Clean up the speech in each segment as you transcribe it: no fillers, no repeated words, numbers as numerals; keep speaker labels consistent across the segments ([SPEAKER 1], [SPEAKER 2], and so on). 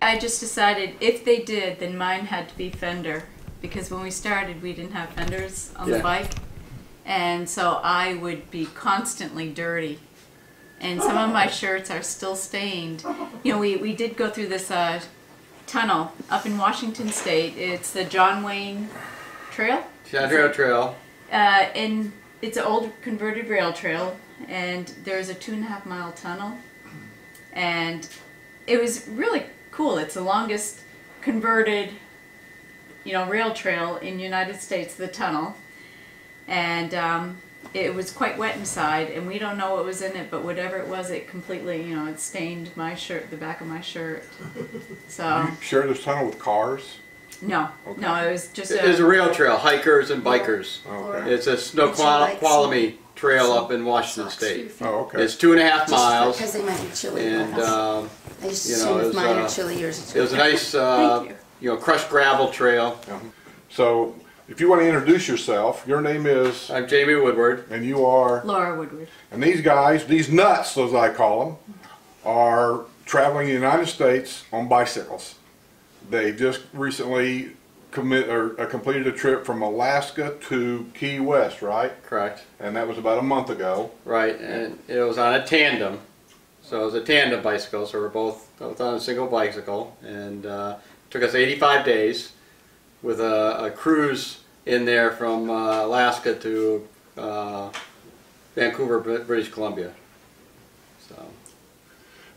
[SPEAKER 1] I just decided if they did, then mine had to be fender, because when we started, we didn't have fenders on the bike, and so I would be constantly dirty. And some of my shirts are still stained. You know, we did go through this tunnel up in Washington State. It's the John Wayne Trail.
[SPEAKER 2] John Wayne Trail.
[SPEAKER 1] And it's an old converted rail trail, and there's a 2.5-mile tunnel. And it was really cool. It's the longest converted, you know, rail trail in the United States, the tunnel. And it was quite wet inside, and we don't know what was in it, but whatever it was, it completely, you know, it stained my shirt, the back of my shirt. So.
[SPEAKER 3] You share this tunnel with cars?
[SPEAKER 1] No,
[SPEAKER 3] okay.
[SPEAKER 1] No, it was just
[SPEAKER 2] It's a rail trail, hikers and bikers.
[SPEAKER 3] Okay.
[SPEAKER 2] It's a Snoqualmie trail up in Washington State.
[SPEAKER 3] Oh, okay.
[SPEAKER 2] It's 2.5 miles.
[SPEAKER 4] Because they might be chilly.
[SPEAKER 2] And
[SPEAKER 4] I just
[SPEAKER 2] you know,
[SPEAKER 4] assume
[SPEAKER 2] it
[SPEAKER 4] if
[SPEAKER 2] was,
[SPEAKER 4] mine are chilly, yours
[SPEAKER 2] it was a nice, you know, crushed gravel trail.
[SPEAKER 3] So, if you want to introduce yourself, your name is?
[SPEAKER 2] I'm Jamie Woodward.
[SPEAKER 3] And you are?
[SPEAKER 1] Laura Woodward.
[SPEAKER 3] And these guys, these nuts as I call them, are traveling the United States on bicycles. They just recently completed a trip from Alaska to Key West, right?
[SPEAKER 2] Correct.
[SPEAKER 3] And that was about a month ago.
[SPEAKER 2] Right, and it was on a tandem. So it was a tandem bicycle, so we're both on a single bicycle. And it took us 85 days with a cruise in there from Alaska to Vancouver, British Columbia.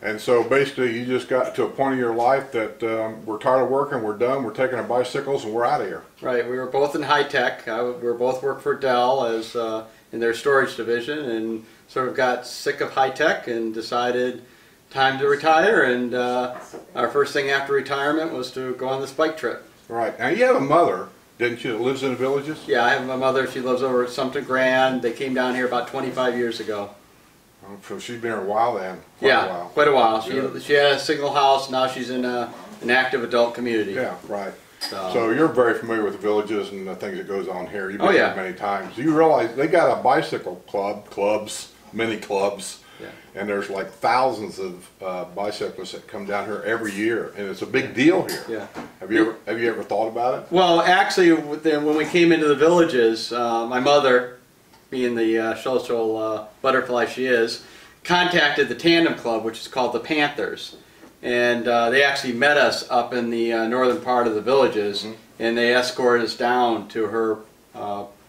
[SPEAKER 3] And so basically you just got to a point in your life that we're tired of working, we're done, we're taking our bicycles and we're out of here.
[SPEAKER 2] Right, we were both in high tech. We were both worked for Dell as in their storage division, and sort of got sick of high tech and decided time to retire. And our first thing after retirement was to go on this bike trip.
[SPEAKER 3] Right. Now you have a mother, didn't you, that lives in the villages?
[SPEAKER 2] Yeah, I have my mother. She lives over at Sumter Grand. They came down here about 25 years ago.
[SPEAKER 3] Oh, so she's been here a while then.
[SPEAKER 2] Quite a while. She had a single house. Now she's in an active adult community.
[SPEAKER 3] Yeah, right. So you're very familiar with the villages and the things that goes on here. You've been here many times. You realize they got a bicycle clubs, mini clubs, and there's like thousands of bicyclists that come down here every year, and it's a big deal here.
[SPEAKER 2] Yeah.
[SPEAKER 3] Have you ever thought about it?
[SPEAKER 2] Well, actually, when we came into the villages, my mother, being the social butterfly she is, contacted the tandem club, which is called the Panthers. And they actually met us up in the northern part of the villages, and they escorted us down to her,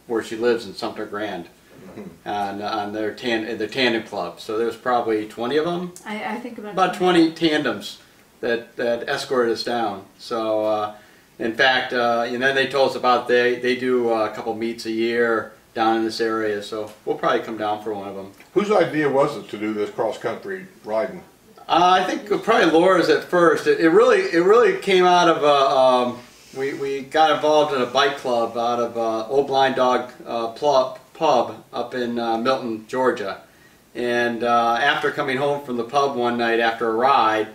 [SPEAKER 2] where she lives in Sumter Grand, on their tandem club. So there's probably 20 of them.
[SPEAKER 1] I think
[SPEAKER 2] about 20 tandems that escorted us down. So in fact, and then they told us about they do a couple meets a year down in this area, so we'll probably come down for one of them.
[SPEAKER 3] Whose idea was it to do this cross-country riding?
[SPEAKER 2] I think probably Laura's at first. It really came out of we got involved in a bike club out of Old Blind Dog pub up in Milton, Georgia. And after coming home from the pub one night after a ride,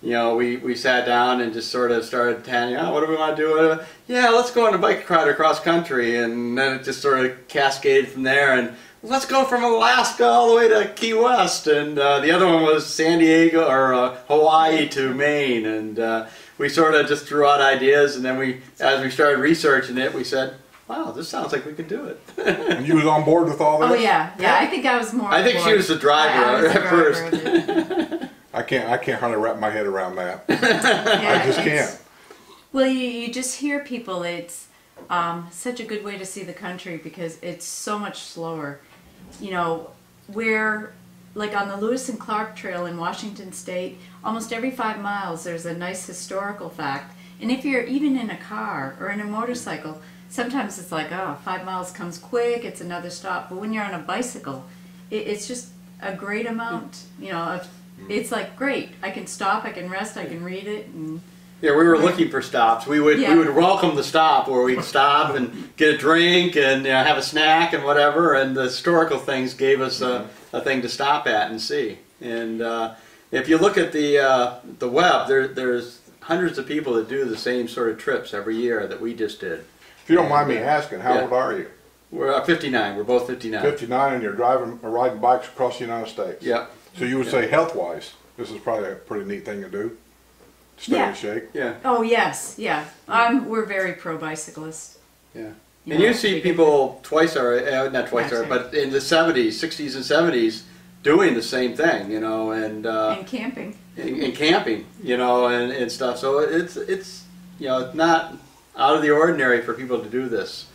[SPEAKER 2] you know, we sat down and just sort of started tanning, what do we want to do? Yeah, let's go on a bike ride across country. And then it just sort of cascaded from there. And let's go from Alaska all the way to Key West. And the other one was San Diego or Hawaii to Maine. And we sort of just threw out ideas. And then as we started researching it, we said, wow, this sounds like we could do it.
[SPEAKER 3] And you was on board with all this?
[SPEAKER 1] Oh yeah. I think I was more.
[SPEAKER 2] I think she was the driver at first.
[SPEAKER 3] I can't hardly wrap my head around that. I just can't.
[SPEAKER 1] Well, you just hear people. It's such a good way to see the country because it's so much slower. You know, we're like on the Lewis and Clark Trail in Washington State, almost every 5 miles there's a nice historical fact. And if you're even in a car or in a motorcycle, sometimes it's like, 5 miles comes quick, it's another stop. But when you're on a bicycle, it's just a great amount, you know, of. It's like, great, I can stop, I can rest, I can read it. And
[SPEAKER 2] yeah, we were looking for stops. We would welcome the stop where we'd stop and get a drink and have a snack and whatever, and the historical things gave us a thing to stop at and see. And if you look at the web, there's hundreds of people that do the same sort of trips every year that we just did.
[SPEAKER 3] If you don't mind me asking, how old are you?
[SPEAKER 2] We're 59. We're both 59.
[SPEAKER 3] 59, and you're driving or riding bikes across the United States.
[SPEAKER 2] Yeah.
[SPEAKER 3] So you would say health-wise, this is probably a pretty neat thing to do? stay
[SPEAKER 1] Yeah.
[SPEAKER 3] in shape.
[SPEAKER 2] Yeah,
[SPEAKER 1] Oh yes, yeah. We're very pro bicyclist.
[SPEAKER 2] yeah.
[SPEAKER 1] You
[SPEAKER 2] And
[SPEAKER 1] know,
[SPEAKER 2] you see
[SPEAKER 1] because-
[SPEAKER 2] people twice already, not twice
[SPEAKER 1] Yeah,
[SPEAKER 2] already,
[SPEAKER 1] sorry.
[SPEAKER 2] but in the 70s, 60s and 70s, doing the same thing, you know, and
[SPEAKER 1] camping.
[SPEAKER 2] in camping, you know, and stuff. So it's you know, it's not out of the ordinary for people to do this.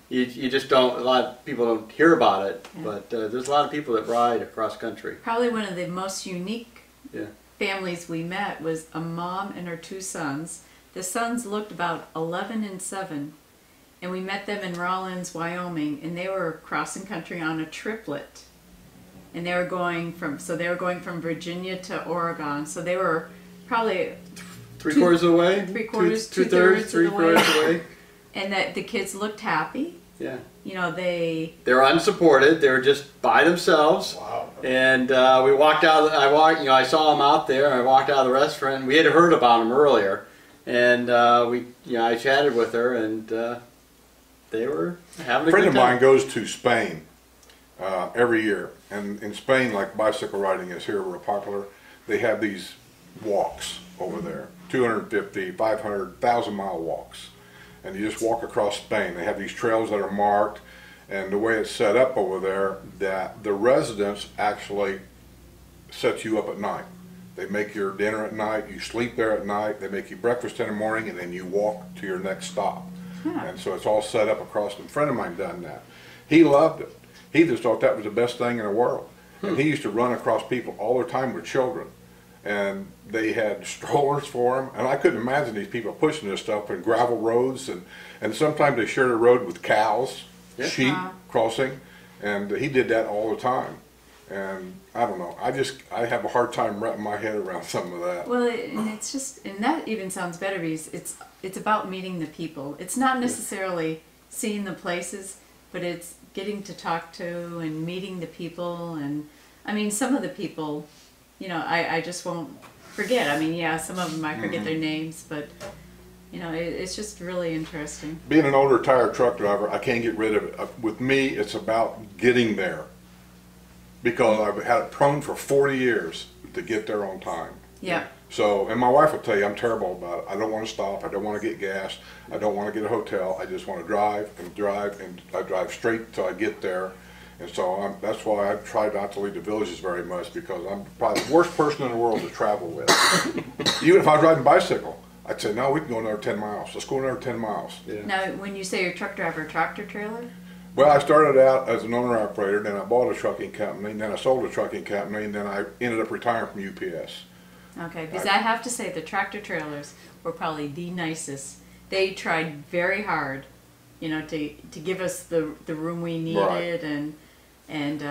[SPEAKER 2] You just don't, a lot of people don't hear about it,
[SPEAKER 1] Yeah.
[SPEAKER 2] but there's a lot of people that ride across country.
[SPEAKER 1] Probably one of the most unique
[SPEAKER 2] Yeah.
[SPEAKER 1] families we met was a mom and her 2 sons. The sons looked about 11 and 7, and we met them in Rawlins, Wyoming, and they were crossing country on a triplet. And they were going from Virginia to Oregon. So they were probably
[SPEAKER 2] Three-quarters of the way?
[SPEAKER 1] Three-quarters,
[SPEAKER 2] Two-thirds,
[SPEAKER 1] two-thirds of the way.
[SPEAKER 2] three-quarters of the way?
[SPEAKER 1] and that the kids looked happy.
[SPEAKER 2] Yeah.
[SPEAKER 1] You know, they
[SPEAKER 2] They're unsupported. They were just by themselves.
[SPEAKER 3] Wow.
[SPEAKER 2] And we walked out. You know, I saw them out there. I walked out of the restaurant. We had heard about them earlier, and I chatted with her, and they were having
[SPEAKER 3] A
[SPEAKER 2] a
[SPEAKER 3] friend
[SPEAKER 2] good
[SPEAKER 3] of mine
[SPEAKER 2] time.
[SPEAKER 3] goes to Spain every year, and in Spain, like bicycle riding is here real popular, they have these walks over there, 250, 500, 1,000-mile walks, and you just walk across Spain. They have these trails that are marked, and the way it's set up over there, that the residents actually set you up at night. They make your dinner at night, you sleep there at night, they make you breakfast in the morning, and then you walk to your next stop. And so it's all set up across. A friend of mine done that. He loved it. He just thought that was the best thing in the world. And he used to run across people all the time with children. And they had strollers for him. And I couldn't imagine these people pushing this stuff in gravel roads. And sometimes they shared a road with cows,
[SPEAKER 2] Yeah.
[SPEAKER 3] sheep
[SPEAKER 1] Wow.
[SPEAKER 3] crossing. And he did that all the time. And I don't know. I have a hard time wrapping my head around some of that.
[SPEAKER 1] well, and that even sounds better because it's about meeting the people. It's not necessarily seeing the places, but it's getting to talk to and meeting the people. And I mean, some of the people, you know, I just won't forget. I mean, yeah, some of them I forget their names, but you know, it's just really interesting.
[SPEAKER 3] Being an older tired truck driver, I can't get rid of it. With me, it's about getting there. Because I've had it prone for 40 years to get there on time.
[SPEAKER 1] Yeah.
[SPEAKER 3] So, and my wife will tell you I'm terrible about it. I don't want to stop. I don't want to get gas. I don't want to get a hotel. I just want to drive, and I drive straight till I get there. And so that's why I try not to leave the villages very much, because I'm probably the worst person in the world to travel with. Even if I was riding a bicycle, I'd say, no, we can go another 10 miles. Let's go another 10 miles.
[SPEAKER 2] Yeah.
[SPEAKER 1] Now, when you say you're a truck driver, tractor trailer?
[SPEAKER 3] Well, I started out as an owner-operator, then I bought a trucking company, then I sold a trucking company, and then I ended up retiring from UPS.
[SPEAKER 1] Okay, because I have to say the tractor trailers were probably the nicest. They tried very hard, you know, to give us the room we needed,
[SPEAKER 3] Right.
[SPEAKER 1] and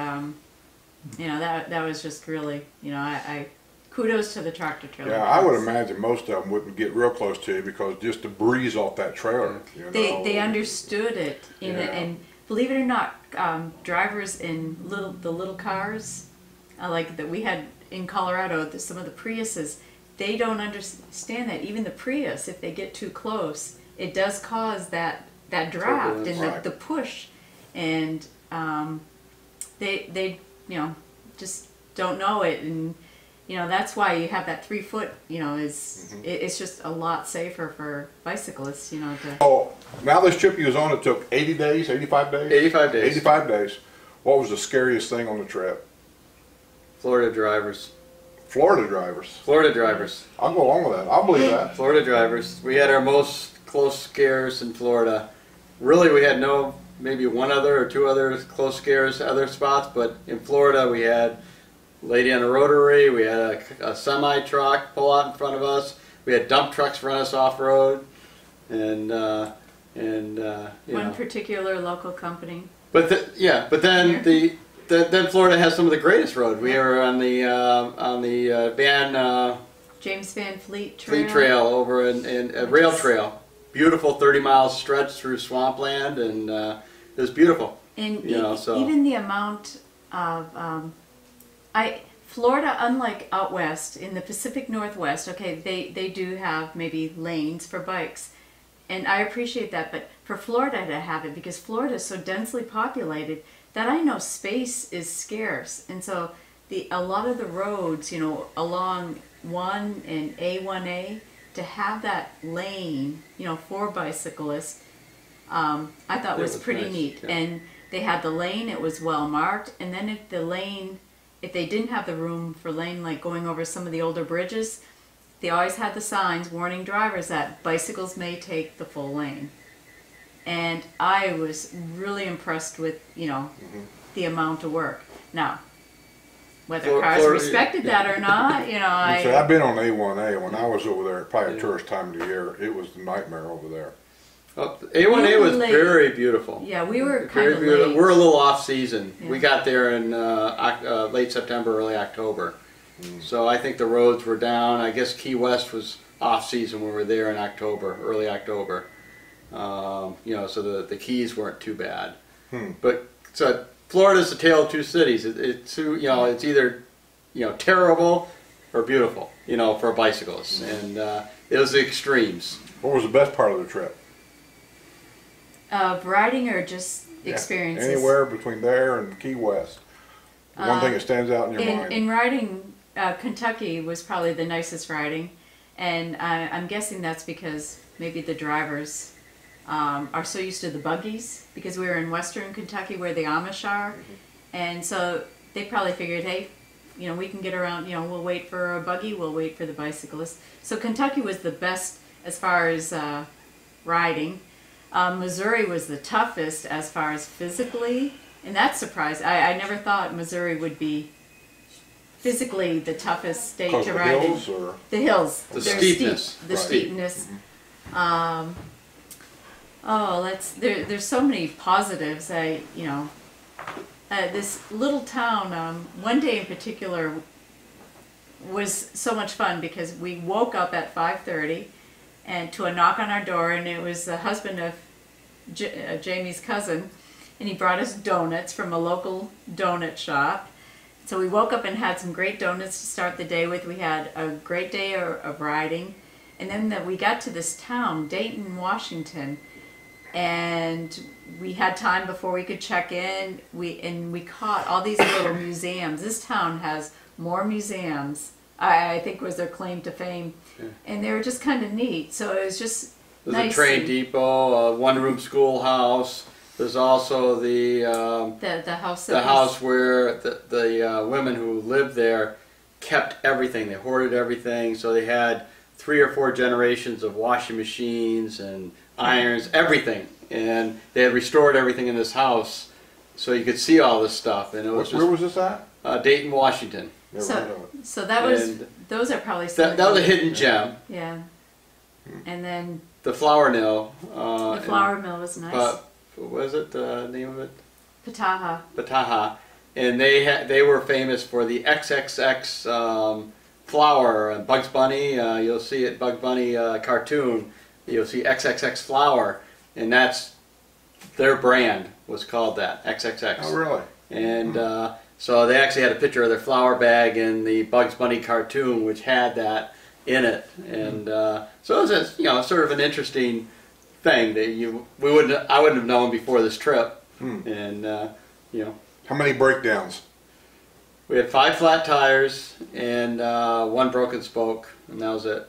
[SPEAKER 1] you know, that was just really, you know, I kudos to the tractor trailer.
[SPEAKER 3] Yeah, I would
[SPEAKER 1] guys.
[SPEAKER 3] imagine most of them wouldn't get real close to you, because just the breeze off that trailer. You know,
[SPEAKER 1] They understood it,
[SPEAKER 3] Yeah.
[SPEAKER 1] and believe it or not, drivers in the little cars, like that we had in Colorado, some of the Priuses, they don't understand that even the Prius, if they get too close, it does cause that draft and
[SPEAKER 3] Right.
[SPEAKER 1] the push, and they you know just don't know it, and you know that's why you have that 3 foot, you know, it's just a lot safer for bicyclists, you know, to.
[SPEAKER 3] Oh, now this trip you was on, it took 80 days, 85 days?
[SPEAKER 2] 85 days.
[SPEAKER 3] 85 days. What was the scariest thing on the trip?
[SPEAKER 2] Florida drivers.
[SPEAKER 3] Florida drivers.
[SPEAKER 2] Florida drivers.
[SPEAKER 3] I'll go along with that. I'll believe that.
[SPEAKER 2] Florida drivers. We had our most close scares in Florida. Really, we had maybe one other or two other close scares, other spots, but in Florida we had a lady on a rotary, we had a semi truck pull out in front of us, we had dump trucks run us off road, and you
[SPEAKER 1] One
[SPEAKER 2] know.
[SPEAKER 1] particular local company.
[SPEAKER 2] But then then Florida has some of the greatest road. We were on the
[SPEAKER 1] James Van Fleet Trail.
[SPEAKER 2] Fleet Trail over in a rail trail. Beautiful 30-mile stretch through swampland, and it was beautiful.
[SPEAKER 1] And
[SPEAKER 2] You know, so-
[SPEAKER 1] even the amount of Florida, unlike out west in the Pacific Northwest, okay, they do have maybe lanes for bikes, and I appreciate that. But for Florida to have it, because Florida is so densely populated, that I know space is scarce, and so a lot of the roads, you know, along 1 and A1A, to have that lane, for bicyclists, I thought was pretty
[SPEAKER 2] nice.
[SPEAKER 1] neat.
[SPEAKER 2] Yeah.
[SPEAKER 1] And they had the lane; it was well marked. And then if they didn't have the room for lane, like going over some of the older bridges, they always had the signs warning drivers that bicycles may take the full lane. And I was really impressed with, the amount of work. Now, whether cars respected that or not,
[SPEAKER 3] I've been on A1A. When I was over there, probably a tourist time of the year, it was the nightmare over there.
[SPEAKER 2] A1A was very beautiful.
[SPEAKER 1] Yeah, we were kind of late.
[SPEAKER 2] We're a little off season.
[SPEAKER 1] Yeah.
[SPEAKER 2] We got there in late September, early October. So I think the roads were down. I guess Key West was off season when we were there in October, early October. So the Keys weren't too bad. But so Florida's the tale of two cities. It's either terrible or beautiful, for bicyclists, and it was the extremes.
[SPEAKER 3] What was the best part of the trip?
[SPEAKER 1] Of riding or just experiences?
[SPEAKER 3] Anywhere between there and Key West. One thing that stands out in your mind.
[SPEAKER 1] In riding, Kentucky was probably the nicest riding, and I'm guessing that's because maybe the drivers are so used to the buggies, because we were in western Kentucky where the Amish are, and so they probably figured, hey, we can get around, we'll wait for a buggy, we'll wait for the bicyclists. So Kentucky was the best as far as riding. Missouri was the toughest as far as physically, and that surprised. I never thought Missouri would be physically the toughest state to ride in. The hills,
[SPEAKER 2] the steepness,
[SPEAKER 1] the steepness. There's so many positives. This little town, one day in particular, was so much fun because we woke up at 5:30 and to a knock on our door, and it was the husband of Jamie's cousin, and he brought us donuts from a local donut shop. So we woke up and had some great donuts to start the day with. We had a great day of riding, and then we got to this town, Dayton, Washington, and we had time before we could check in. We caught all these little museums. This town has more museums, I think, was their claim to fame, and they were just kind of neat. So it was just
[SPEAKER 2] There's
[SPEAKER 1] nice.
[SPEAKER 2] a train depot, a one-room schoolhouse. There's also the house where the women who lived there kept everything. They hoarded everything, so they had 3 or 4 generations of washing machines and irons, everything, and they had restored everything in this house, so you could see all this stuff. And it was
[SPEAKER 3] where was this at?
[SPEAKER 2] Dayton, Washington.
[SPEAKER 1] So that was those are probably some
[SPEAKER 2] that was a hidden gem.
[SPEAKER 1] Yeah, and then
[SPEAKER 2] the flour mill.
[SPEAKER 1] the flour mill was nice.
[SPEAKER 2] What was it, the name of it?
[SPEAKER 1] Pataha.
[SPEAKER 2] Pataha, and they were famous for the XXX flour. Bugs Bunny, you'll see it. Bugs Bunny cartoon. You'll see XXX flour, and that's their brand was called that, XXX.
[SPEAKER 3] Oh, really?
[SPEAKER 2] And so they actually had a picture of their flour bag in the Bugs Bunny cartoon, which had that in it. And so it was sort of an interesting thing that I wouldn't have known before this trip. And
[SPEAKER 3] how many breakdowns?
[SPEAKER 2] We had 5 flat tires and 1 broken spoke, and that was it.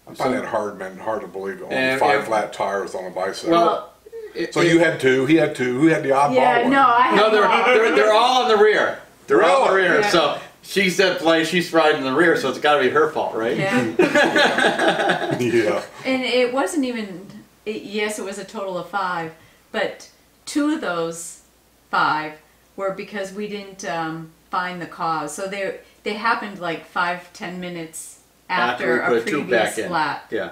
[SPEAKER 3] I find that hard to believe. Only 5 flat tires on a bicycle.
[SPEAKER 2] Well,
[SPEAKER 3] you had 2. He had 2. Who had the oddball one?
[SPEAKER 2] They're all on the rear. They're all on the rear.
[SPEAKER 1] Yeah.
[SPEAKER 2] So she said, she's riding in the rear, so it's got to be her fault, right?
[SPEAKER 1] Yeah.
[SPEAKER 3] Yeah.
[SPEAKER 1] And it wasn't even. Yes, it was a total of 5, but 2 of those 5 were because we didn't find the cause. So they happened like 5-10 minutes after a previous flat.
[SPEAKER 2] Yeah.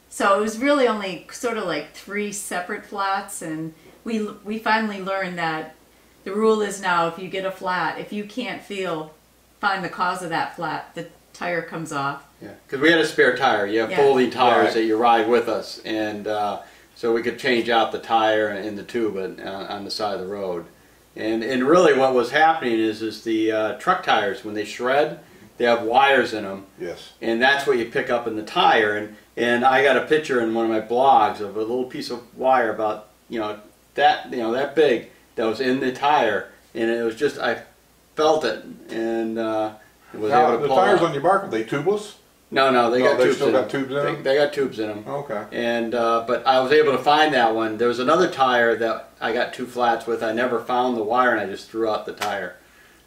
[SPEAKER 1] So it was really only sort of like 3 separate flats, and we finally learned that the rule is now if you get a flat, if you can't find the cause of that flat, the tire comes off.
[SPEAKER 2] Yeah, because we had a spare tire. You have folding tires that you ride with us, and so we could change out the tire in the tube on the side of the road. And really what was happening is the truck tires, when they shred, they have wires in them.
[SPEAKER 3] Yes. And
[SPEAKER 2] that's what you pick up in the tire. And I got a picture in one of my blogs of a little piece of wire about that big that was in the tire, and it was just, I felt it, and was able to pull
[SPEAKER 3] the tires
[SPEAKER 2] out.
[SPEAKER 3] on your bike, were they tubeless?
[SPEAKER 2] No, they got
[SPEAKER 3] they
[SPEAKER 2] tubes
[SPEAKER 3] still
[SPEAKER 2] in
[SPEAKER 3] got
[SPEAKER 2] them.
[SPEAKER 3] tubes in them?
[SPEAKER 2] They got tubes in them.
[SPEAKER 3] Okay.
[SPEAKER 2] And but I was able to find that one. There was another tire that I got 2 flats with. I never found the wire, and I just threw out the tire.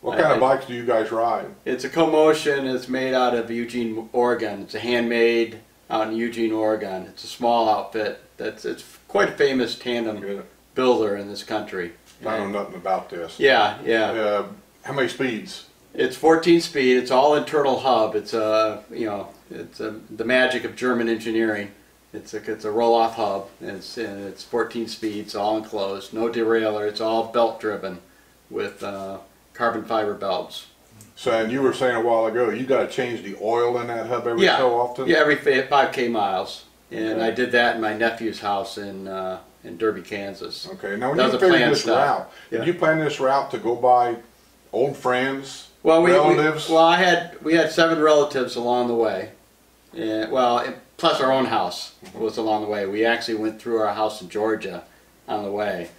[SPEAKER 3] What kind of bikes do you guys ride?
[SPEAKER 2] It's a Commotion. It's made out of Eugene, Oregon. It's a handmade out in Eugene, Oregon. It's a small outfit. It's quite a famous tandem builder in this country.
[SPEAKER 3] I know nothing about this.
[SPEAKER 2] Yeah.
[SPEAKER 3] How many speeds?
[SPEAKER 2] It's 14 speed. It's all internal hub. It's the magic of German engineering. It's a roll-off hub, and it's 14 speeds, all enclosed, no derailleur. It's all belt driven with carbon fiber belts.
[SPEAKER 3] So, and you were saying a while ago, you got to change the oil in that hub every so often?
[SPEAKER 2] Yeah, every 5K miles. And I did that in my nephew's house in Derby, Kansas.
[SPEAKER 3] Okay, now when you figured this route, did you plan this route to go by old friends, relatives?
[SPEAKER 2] We had 7 relatives along the way. And, plus our own house was along the way. We actually went through our house in Georgia on the way.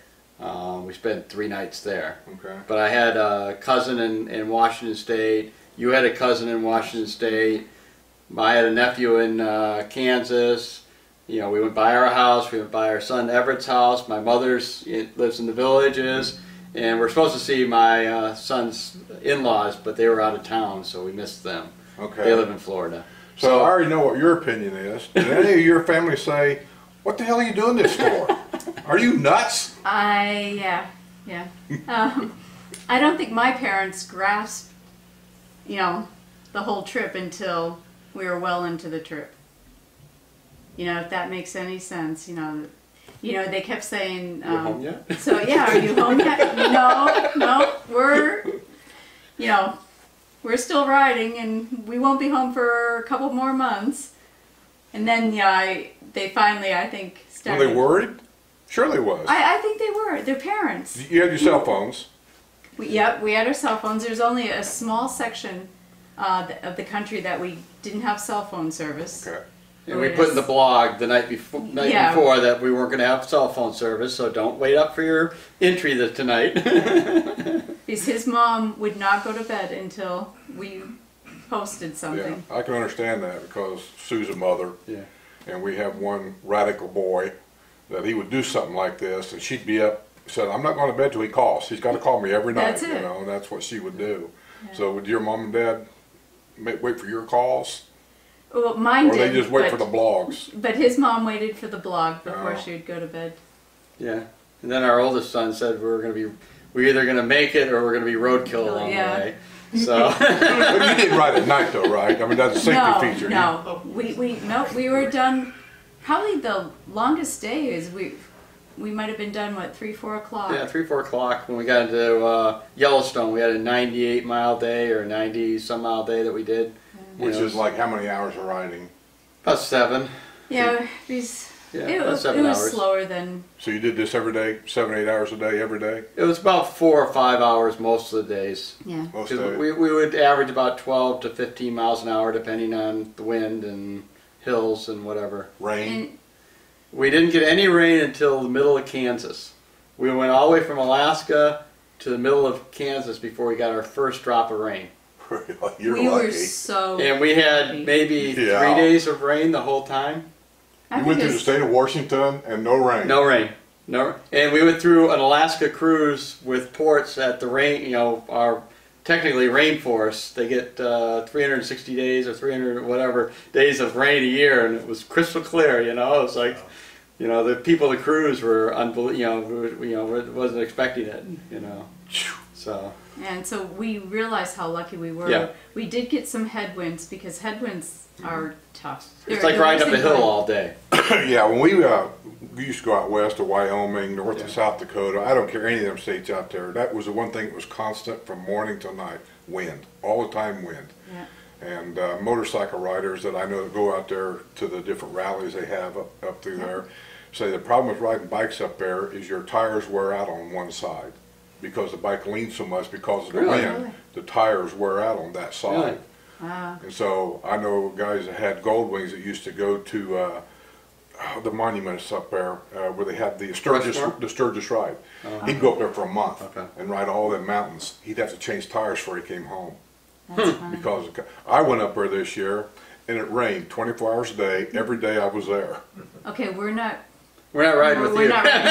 [SPEAKER 2] We spent 3 nights there. Okay. But I had a cousin in Washington State. You had a cousin in Washington State. I had a nephew in Kansas. You know, we went by our house. We went by our son Everett's house. My mother's lives in the Villages. And we're supposed to see my son's in-laws, but they were out of town, so we missed them. Okay. They live in Florida.
[SPEAKER 3] So I already know what your opinion is. Did any of your family say, "What the hell are you doing this for? Are you nuts?"
[SPEAKER 1] Yeah. I don't think my parents grasped, the whole trip until we were well into the trip. If that makes any sense, they kept saying,
[SPEAKER 2] "You home yet?"
[SPEAKER 1] So yeah, are you home yet? No, we're still riding, and we won't be home for a couple more months. And then they finally, I think, started.
[SPEAKER 3] Were they worried? Sure they was.
[SPEAKER 1] I think they were. Their parents.
[SPEAKER 3] You had your cell phones.
[SPEAKER 1] We had our cell phones. There's only a small section of the country that we didn't have cell phone service. Okay.
[SPEAKER 2] And we put in the blog the night before that we weren't going to have cell phone service, so don't wait up for your entry tonight.
[SPEAKER 1] Because his mom would not go to bed until we posted something.
[SPEAKER 3] Yeah, I can understand that because Sue's a mother, and we have one radical boy that he would do something like this, and she'd be up, said, "I'm not going to bed till he calls. He's got to call me every night."
[SPEAKER 1] That's it.
[SPEAKER 3] And that's what she would do. Yeah. So would your mom and dad wait for your calls?
[SPEAKER 1] Well, mine did.
[SPEAKER 3] Or they just wait for the blogs?
[SPEAKER 1] But his mom waited for the blog before she would go to bed.
[SPEAKER 2] Yeah. And then our oldest son said we're either going to make it or we're going to be roadkill along the way. So.
[SPEAKER 3] But you didn't ride at night though, right? I mean, that's a safety feature.
[SPEAKER 1] No, we were done. Probably the longest day is we might have been done 3-4 o'clock.
[SPEAKER 2] Yeah, 3-4 o'clock when we got into Yellowstone. We had a 98-mile day or 90-some mile day that we did.
[SPEAKER 3] Which is like how many hours of riding?
[SPEAKER 2] About 7.
[SPEAKER 1] Yeah, it was slower than.
[SPEAKER 3] So you did this every day, 7-8 hours a day, every day?
[SPEAKER 2] It was about 4 or 5 hours most of the days.
[SPEAKER 1] Yeah.
[SPEAKER 3] Most days.
[SPEAKER 2] We would average about 12 to 15 miles an hour depending on the wind and hills and whatever.
[SPEAKER 3] Rain?
[SPEAKER 2] We didn't get any rain until the middle of Kansas. We went all the way from Alaska to the middle of Kansas before we got our first drop of rain.
[SPEAKER 3] You're
[SPEAKER 1] we
[SPEAKER 3] lucky.
[SPEAKER 1] Were so
[SPEAKER 2] and we had maybe 3 days of rain the whole time.
[SPEAKER 3] You went through the state of Washington and no rain.
[SPEAKER 2] No rain. No. And we went through an Alaska cruise with ports at the rain, our technically rainforest. They get 360 days or 300 whatever days of rain a year, and it was crystal clear. It was like, the people of the cruise were unbelievable. Wasn't expecting it. So.
[SPEAKER 1] And so we realized how lucky we were.
[SPEAKER 2] Yeah.
[SPEAKER 1] We did get some headwinds because headwinds are tough.
[SPEAKER 2] It's like riding up a hill all day.
[SPEAKER 3] Yeah, when we used to go out west to Wyoming, north to South Dakota, I don't care any of them states out there, that was the one thing that was constant from morning till night, wind, all the time wind.
[SPEAKER 1] Yeah.
[SPEAKER 3] And motorcycle riders that I know that go out there to the different rallies they have up through there, say the problem with riding bikes up there is your tires wear out on one side. Because the bike leans so much because of the wind, the tires wear out on that side.
[SPEAKER 2] Really?
[SPEAKER 1] Wow.
[SPEAKER 3] And so I know guys that had Gold Wings that used to go to the monuments up there where they had the Sturgis ride. He'd go up there for a month and ride all them mountains. He'd have to change tires before he came home.
[SPEAKER 1] That's fun.
[SPEAKER 3] Because I went up there this year and it rained 24 hours a day. Every day I was there.
[SPEAKER 1] Okay, we're not
[SPEAKER 2] riding with
[SPEAKER 1] we're
[SPEAKER 2] you.
[SPEAKER 1] not riding.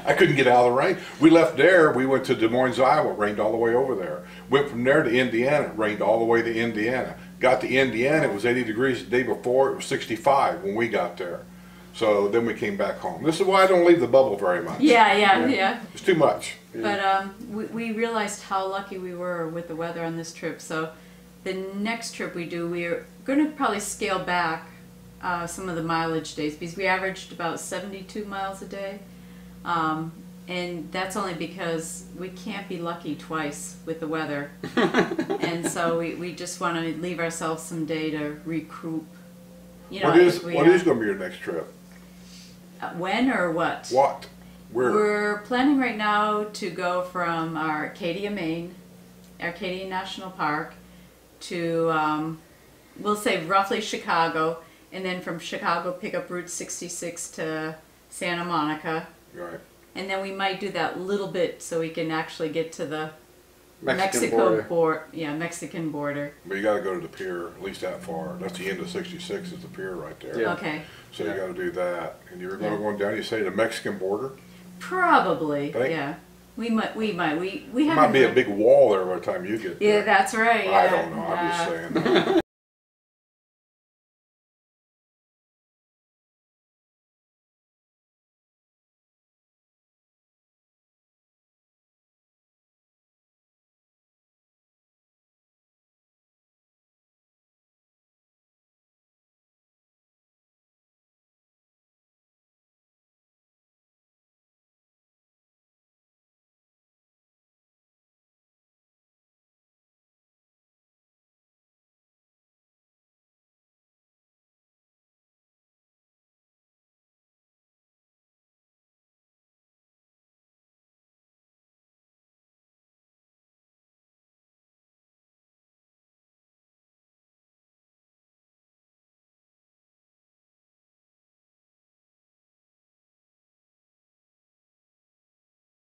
[SPEAKER 3] I couldn't get out of the rain. We left there. We went to Des Moines, Iowa. It rained all the way over there. Went from there to Indiana. It rained all the way to Indiana. Got to Indiana. It was 80 degrees the day before. It was 65 when we got there. So then we came back home. This is why I don't leave the bubble very much.
[SPEAKER 1] Yeah.
[SPEAKER 3] It's too much.
[SPEAKER 1] But we realized how lucky we were with the weather on this trip. So the next trip we do, we're going to probably scale back some of the mileage days because we averaged about 72 miles a day. And that's only because we can't be lucky twice with the weather. And so we just want to leave ourselves some day to recoup. You know,
[SPEAKER 3] what is going to be your next trip?
[SPEAKER 1] When or what?
[SPEAKER 3] What? Where?
[SPEAKER 1] We're planning right now to go from Arcadia, Maine, Arcadia National Park, to, we'll say roughly Chicago, and then from Chicago pick up Route 66 to Santa Monica.
[SPEAKER 3] Right.
[SPEAKER 1] And then we might do that little bit so we can actually get to the
[SPEAKER 2] Mexican border.
[SPEAKER 1] Mexican border.
[SPEAKER 3] But you got to go to the pier, at least that far. That's the end of 66 is the pier right there.
[SPEAKER 2] Yeah.
[SPEAKER 1] Okay.
[SPEAKER 3] So you got to do that. And you're going to go down, you say, the Mexican border?
[SPEAKER 1] Probably,
[SPEAKER 3] Think?
[SPEAKER 1] yeah. We might. We
[SPEAKER 3] There
[SPEAKER 1] haven't.
[SPEAKER 3] might be a big wall there by the time you get there.
[SPEAKER 1] Yeah, that's right.
[SPEAKER 3] I
[SPEAKER 1] Yeah.
[SPEAKER 3] don't know. I'm just saying.